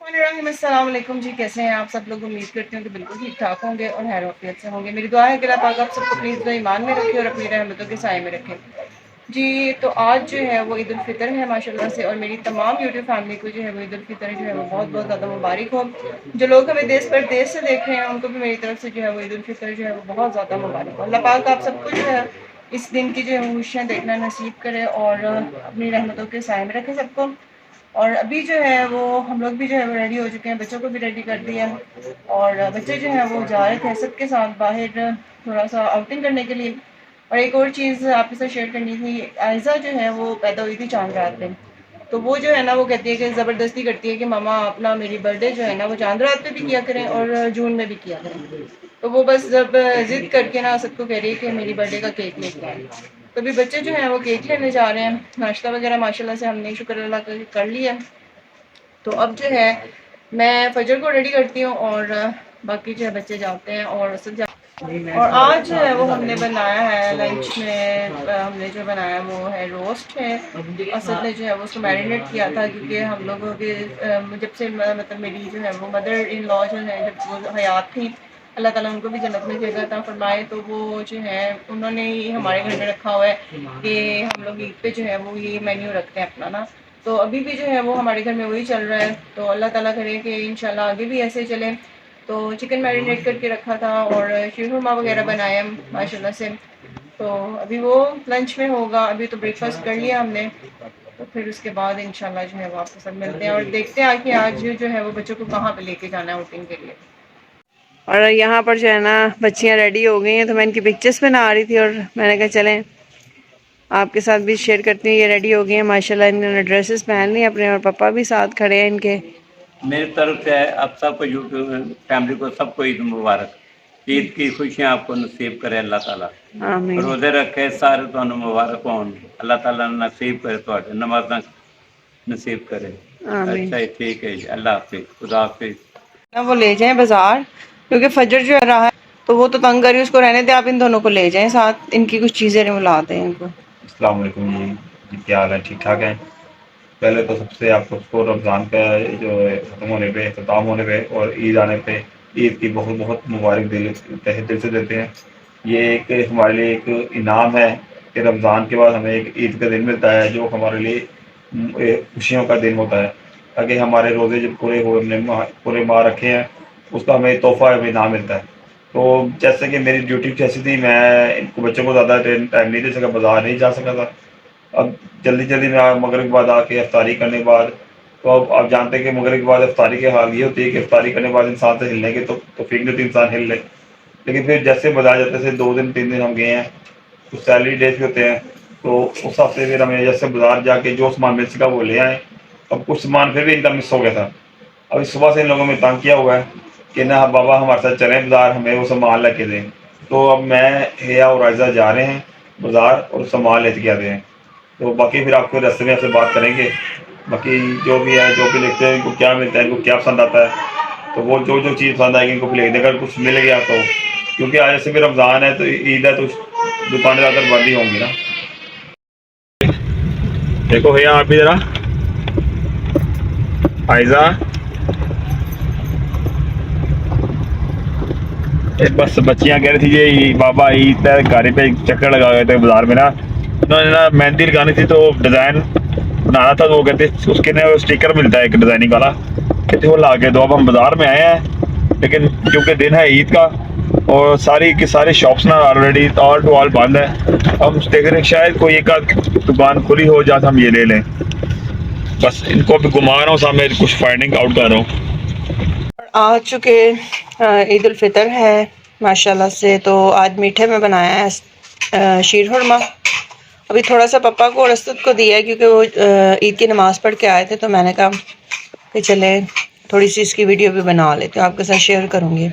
अस्सलाम वालेकुम जी, कैसे हैं आप सब लोग। उम्मीद करती हूँ कि बिल्कुल ठीक ठाक होंगे और खैर आफियत से होंगे। मेरी दुआ है कि अल्लाह पाक आप सबको अपनी इज़्ज़त ईमान में रखे और अपनी रहमतों के साए में रखे जी। तो आज जो है वो ईद उल फितर है माशाल्लाह से, और मेरी तमाम यूट्यूब फैमिली को जो है वो ईद उल फितर जो है वो बहुत बहुत ज़्यादा मुबारक हो। जो लोग हमें देश परदेश से देख रहे हैं उनको भी मेरी तरफ से जो है वो ईद उल फितर जो है वो बहुत ज़्यादा मुबारक हो। अल्लाह पाक आप सबको जो है इस दिन की जो है खुशियाँ देखना नसीब करे और अपनी रहमतों के साए में रखे सबको। और अभी जो है वो हम लोग भी जो है वो रेडी हो चुके हैं, बच्चों को भी रेडी कर दिया। और बच्चे जो हैं वो जा रहे थे सबके साथ बाहर थोड़ा सा आउटिंग करने के लिए। और एक और चीज़ आपके साथ शेयर करनी थी, आयज़ा जो है वो पैदा हुई थी चांद रात पे। तो वो जो है ना वो कहती है कि ज़बरदस्ती करती है कि मामा अपना मेरी बर्थडे जो है ना वो चांद रात पे भी किया करें और जून में भी किया करें। तो वो बस जब ज़िद करके ना सबको कह रही है कि मेरी बर्थडे का केक लेके आए। तो अभी बच्चे जो हैं वो केक लेने जा रहे हैं। नाश्ता वगैरह माशाल्लाह से हमने शुक्र अल्लाह का कर लिया। तो अब जो है मैं फजर को रेडी करती हूँ और बाकी जो है बच्चे जाते हैं और सब जा। और आज जो है वो हमने बनाया है लंच में हमने जो बनाया वो है रोस्ट है। असल में जो है वो उसको मैरिनेट किया था क्योंकि हम लोगों के जब से मतलब मेरी जो है वो मदर इन लॉ जो है जब वो हयात थी, अल्लाह ताला उनको भी जन्नत में जगह अता फरमाए, तो वो जो है उन्होंने ही हमारे घर में रखा हुआ है कि हम लोग ईद पे जो है वो ये मेन्यू रखते हैं अपना ना। तो अभी भी जो है वो हमारे घर में वही चल रहा है, तो अल्लाह ताला करे कि इंशाल्लाह आगे भी ऐसे चले। तो चिकन मैरिनेट करके रखा था और शीरहुरमा वगैरह बनाया माशाल्लाह से। तो अभी वो लंच में होगा, अभी तो ब्रेकफास्ट कर लिया हमने। तो फिर उसके बाद इंशाल्लाह जो है वो आपके साथ मिलते हैं और देखते हैं कि आज जो है वो बच्चों को कहाँ पे लेके जाना है आउटिंग के लिए। और यहाँ पर जो है ना बच्चियाँ रेडी हो गई हैं, तो मैं इनकी पिक्चर्स बना रही थी और मैंने कहा चलें आपके साथ भी शेयर करती हूँ। ये रेडी हो गई हैं माशाल्लाह, इन्होंने ड्रेसेस पहन ली अपने और पापा भी साथ खड़े हैं इनके। मेरी तरफ से है आप सबको यूट्यूब फैमिली को सबको ईद मुबारक। ईद की खुशियाँ आपको नसीब करे अल्लाह ताला। आमीन। रोज़े रखे सारे तुहानू मुबारक होन। अल्लाह ताला नसीब करे तुहाडे नमाज़ां नसीब करे। आमीन। अच्छा जी, ठीक है जी, अल्लाह हाफिज़, खुदा हाफिज़। ना वो ले जाएं बाजार, क्योंकि फजर जो है रहा है तो वो तो तंग करी, उसको रहने दे, आप इन दोनों को ले जाएं साथ, इनकी कुछ चीजें मिला दें इनको। अस्सलाम वालेकुम जी। जी क्या हाल है, ठीक ठाक हैं। पहले तो सबसे आपको रमज़ान का जो है ख़त्म होने पे, अख्ताम होने पे और ईद आने पे ईद की बहुत बहुत मुबारक तहे दिल से देते हैं। ये एक हमारे लिए एक इनाम है कि रमज़ान के बाद हमें एक ईद का दिन मिलता है जो हमारे लिए खुशियों का दिन होता है। ताकि हमारे रोज़े जब पूरे हुए, हमने पूरे माह रखे हैं, उसका हमें तोहफ़ा हमें इनाम मिलता है। तो जैसे कि मेरी ड्यूटी कैसी थी, मैं इनको बच्चों को ज़्यादा टाइम नहीं दे सका, बाज़ार नहीं जा सका था। अब जल्दी-जल्दी में मगरिब के बाद आके इफ्तारी करने के बाद, तो अब आप जानते हैं कि मगरिब के बाद इफ्तारी की हाल ये होती है कि इफ्तारी करने के बाद इंसान से हिलने की तो तौफीक नहीं होती, इंसान हिल ले। लेकिन फिर जैसे बाज़ार जाते थे 2 दिन 3 दिन हम गए हैं, कुछ सैलरी डेज़ भी होते हैं, तो उस हफ्ते फिर हमें जैसे बाज़ार जाके जो सामान मिल सका वो ले आए। अब कुछ सामान फिर भी इनका मिस हो गया था। अभी सुबह से इन लोगों ने तंग किया हुआ है कि ना बाबा हमारे साथ चलें बाज़ार, हमें वो सामान लेके दें। तो अब मैं, हिया और आयज़ा जा रहे हैं बाज़ार और सामान लेके आते हैं। तो बाकी फिर आपको रास्ते में आपसे बात करेंगे। बाकी जो भी है, जो भी लिखते हैं, इनको क्या मिलता है, इनको क्या पसंद आता है, तो वो जो जो चीज़ पसंद आएगी इनको लिख देगा। कुछ मिल गया तो, क्योंकि आज से भी रमज़ान है तो ईद है तो दुकानें ज़्यादातर बंद ही होंगी ना। देखो भैया आप भी ज़रा, आयज़ा बस बच्चियाँ कह रही थी ये बाबा ईद है, गाड़ी पे चक्कर लगा गए थे बाज़ार में ना, उन्होंने ना मेहंदी लगानी थी तो डिज़ाइन बनाना था, तो वो कहते उसके ना स्टिकर मिलता है एक डिज़ाइनिंग वाला, कहते वो ला के दो। अब हम बाज़ार में आए हैं, लेकिन क्योंकि दिन है ईद का और सारी की सारी शॉप्स ना ऑलरेडी ऑल टू ऑल बंद है। हम देख रहे हैं शायद कोई एक आध दुकान खुली हो जहाँ से हम ये ले लें। बस इनको अभी घुमा रहा हूँ, सामने कुछ फाइंडिंग आउट कर रहा हूँ। आ चुके ईद उल फितर है माशाल्लाह से। तो आज मीठे में बनाया है शीरहुरमा। अभी थोड़ा सा पापा को और असद को दिया है क्योंकि वो ईद की नमाज़ पढ़ के आए थे, तो मैंने कहा कि चले थोड़ी सी इसकी वीडियो भी बना लेते हैं, आपके साथ शेयर करूँगी।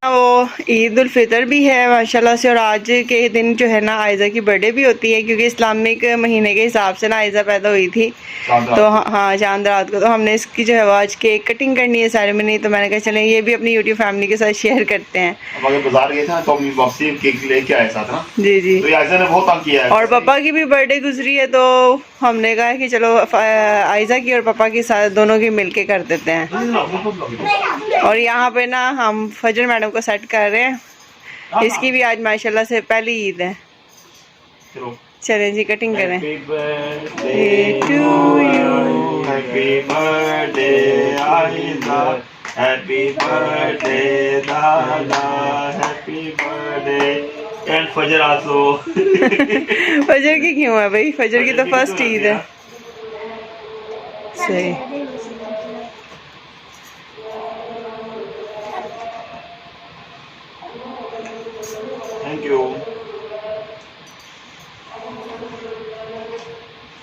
वो ईद उल फितर भी है माशाल्लाह से, और आज के दिन जो है ना आयज़ा की बर्थडे भी होती है, क्योंकि इस्लामिक महीने के हिसाब से ना आयज़ा पैदा हुई थी। तो हाँ, चांद रात को। तो हमने इसकी जो है वो आज केक कटिंग करनी है, सेरेमनी। तो मैंने कहा चलें ये भी अपनी यूट्यूब फैमिली के साथ शेयर करते हैं। हम अगर बाजार गए थे ना तो अपनी वापसी केक लेके आए साथ ना। जी जी। तो आयजा ने बहुत तंग किया है। और पापा की भी बर्थडे गुजरी है, तो हमने कहा कि चलो आयज़ा की और पापा की साथ दोनों की मिलके कर देते हैं। और यहाँ पे ना हम फजर मैडम को सेट कर रहे हैं, इसकी भी आज माशाल्लाह से पहली ईद है। चलें जी, कटिंग करें। Happy birthday to you, happy birthday Ayza, happy birthday दादा, happy birthday and Fajar also. Fajar की क्यों है भाई? फजर की तो फर्स्ट ईद है। सही। Thank you.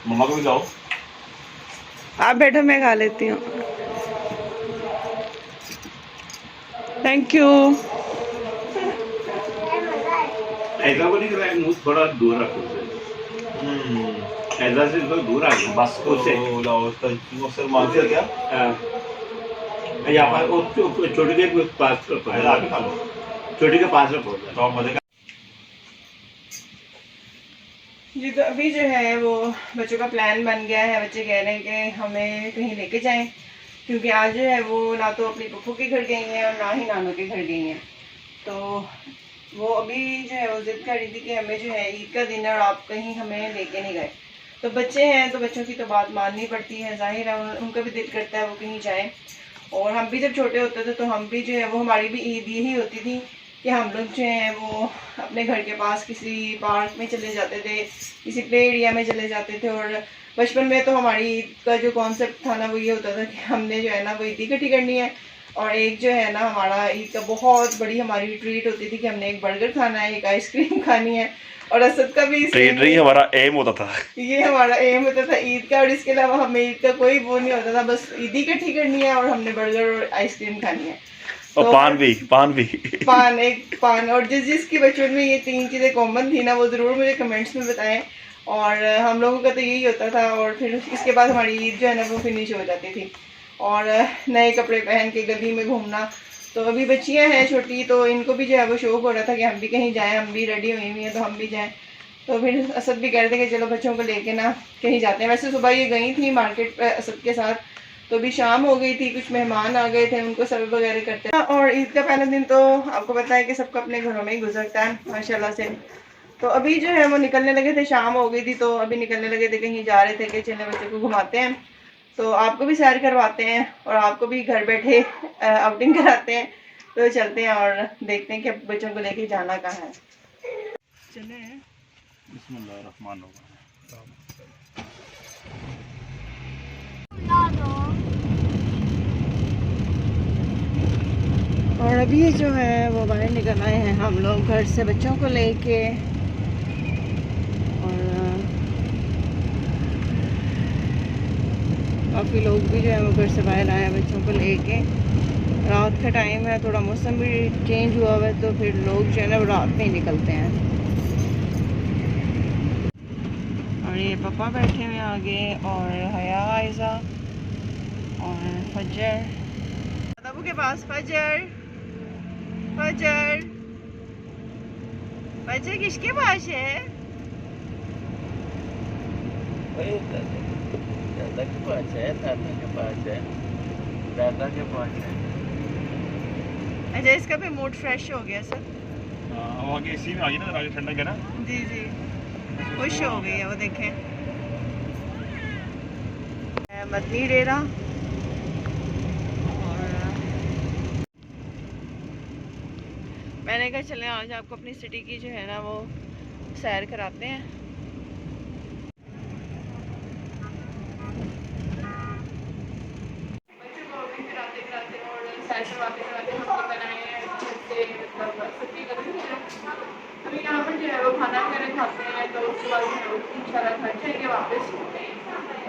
मम्मा को भी लाओ। आप बैठो, मैं खा लेती हूँ। Thank you. ऐसा को नहीं कराए, मुंह थोड़ा दूर रखो उसे। ऐसा से तो दूर आ गया बस उससे। लाओ उसका सर मान दिया क्या? यहाँ पर वो छोटे के पास रखो, आप ही खा लो। छोटे के पास रखो। तो मजे का। जी, तो अभी जो है वो बच्चों का प्लान बन गया है। बच्चे कह रहे हैं कि हमें कहीं लेके जाएं, क्योंकि आज जो है वो ना तो अपनी पप्पू के घर गई हैं और ना ही नानू के घर गई हैं। तो वो अभी जो है वो जिद कर रही थी कि हमें जो है ईद का दिन है और आप कहीं हमें लेके नहीं गए। तो बच्चे हैं तो बच्चों की तो बात माननी पड़ती है, जाहिर है उनका भी दिल करता है वो कहीं जाए। और हम भी जब छोटे होते थे तो हम भी जो है वो, हमारी भी ईद यही होती थी कि हम लोग जो हैं वो अपने घर के पास किसी पार्क में चले जाते थे, किसी प्ले एरिया में चले जाते थे। और बचपन में तो हमारी ईद का जो कॉन्सेप्ट था ना वो ये होता था कि हमने जो है ना वो ईद इकट्ठी करनी है, और एक जो है ना हमारा ईद का बहुत बड़ी हमारी ट्रीट होती थी कि हमने एक बर्गर खाना है, एक आइसक्रीम खानी है। और असद का भी ट्रीट नहीं, हमारा एम होता था। ये हमारा एम होता था ईद का, और इसके अलावा हमें ईद का कोई वो नहीं होता था, बस ईद इकट्ठी करनी है और हमने बर्गर और आइसक्रीम खानी है। और तो पान भी पान। और जिसकी बचपन में ये तीन चीज़ें कॉमन थी ना वो ज़रूर मुझे कमेंट्स में बताएं। और हम लोगों का तो यही होता था। और फिर इसके बाद हमारी ईद जो है ना वो फिनिश हो जाती थी, और नए कपड़े पहन के गली में घूमना। तो अभी बच्चियां हैं छोटी, तो इनको भी जो है वो शौक हो रहा था कि हम भी कहीं जाएं, हम भी रेडी हुई हुई हैं तो हम भी जाएं। तो फिर असद भी कह रहे थे कि चलो बच्चों को लेके ना कहीं जाते हैं। वैसे सुबह ये गई थी मार्केट असद के साथ, तो अभी शाम हो गई थी, कुछ मेहमान आ गए थे, उनको सर्व वगैरह करते हैं। और ईद का पहला दिन तो आपको पता है कि सबको अपने घरों में ही गुजरता है माशाल्लाह से। तो अभी जो है वो निकलने लगे थे, शाम हो गई थी तो अभी निकलने लगे थे, कहीं जा रहे थे कि चले बच्चों को घुमाते हैं, तो आपको भी सैर करवाते हैं और आपको भी घर बैठे आउटिंग कराते हैं। तो चलते हैं और देखते हैं कि बच्चों को लेके जाना कहाँ है। चले। और अभी जो है वो बाहर निकल आए हैं हम लोग घर से बच्चों को लेके। और काफ़ी लोग भी जो है वो घर से बाहर आए हैं बच्चों को लेके। रात का टाइम है, थोड़ा मौसम भी चेंज हुआ हुआ है, तो फिर लोग जो है ना रात में ही निकलते हैं। और ये पापा बैठे हुए आगे, और हया, आयज़ा और फजर बाबू के पास। फजर किसके पास है? दादा के पास है, दादा के पास है। अच्छा, इसका भी मूड फ्रेश हो गया सर। आगे इसी में आ गई ना, आगे ठंडा क्या ना। जी जी, खुश हो गई है वो, देखें। मदनी डेरा। और मैंने कहा चलें आज आपको अपनी सिटी की जो है ना वो सैर कराते हैं। बच्चों को अभी कराते कराते और सैर करवाते कराते हम लोग बनाए हैं मतलब सिटी का। अभी यहाँ पर जो है वो खाना वगैरह खाते हैं, तो उसके बाद जो है वो इंशाल्लाह घर जाएंगे वापस।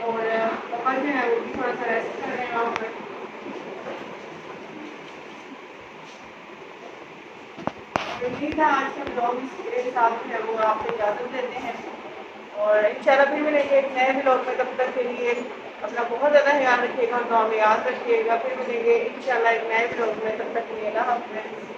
और पापा जो है वो भी थोड़ा सा रेस्ट कर रहे हैं वहाँ पर। तो यही था आज का ब्लॉग, इसके साथ जो है वो आपको इजाज़त देते हैं और इंशाल्लाह फिर मिलेंगे एक नए ब्लॉग में। तब तक के लिए अपना बहुत ज़्यादा ख्याल रखिएगा और दुआ में याद रखिएगा। फिर मिलेंगे इंशाल्लाह एक नए ब्लॉग में, तब तक के लिए अल्लाह हाफ़िज़।